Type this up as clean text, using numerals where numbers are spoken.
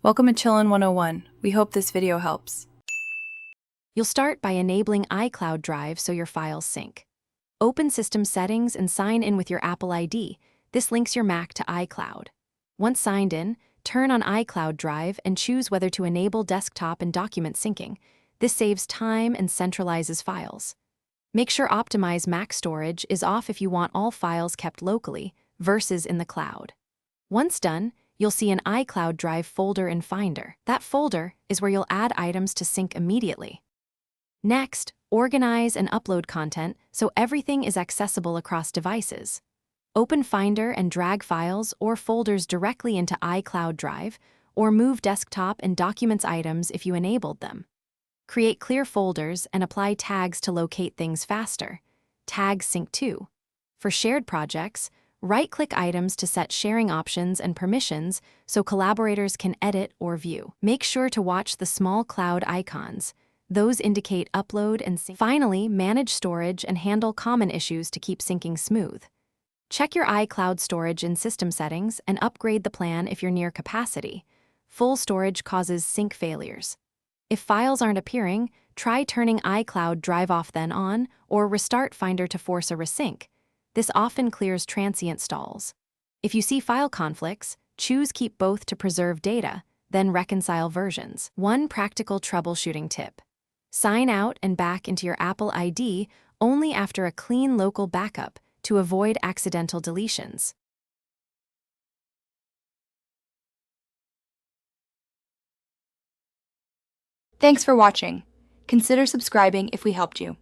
Welcome to Chillin' 101. We hope this video helps. You'll start by enabling iCloud Drive so your files sync. Open System Settings and sign in with your Apple ID. This links your Mac to iCloud. Once signed in, turn on iCloud Drive and choose whether to enable desktop and document syncing. This saves time and centralizes files. Make sure Optimize Mac Storage is off if you want all files kept locally versus in the cloud. Once done, you'll see an iCloud Drive folder in Finder. That folder is where you'll add items to sync immediately. Next, organize and upload content so everything is accessible across devices. Open Finder and drag files or folders directly into iCloud Drive, or move desktop and documents items if you enabled them. Create clear folders and apply tags to locate things faster. Tag Sync To. For shared projects, right-click items to set sharing options and permissions so collaborators can edit or view. Make sure to watch the small cloud icons. Those indicate upload and sync. Finally, manage storage and handle common issues to keep syncing smooth. Check your iCloud storage in System Settings and upgrade the plan if you're near capacity. Full storage causes sync failures. If files aren't appearing, try turning iCloud Drive off then on, or restart Finder to force a resync. This often clears transient stalls. If you see file conflicts, choose Keep Both to preserve data, then reconcile versions. One practical troubleshooting tip: sign out and back into your Apple ID only after a clean local backup to avoid accidental deletions. Thanks for watching. Consider subscribing if we helped you.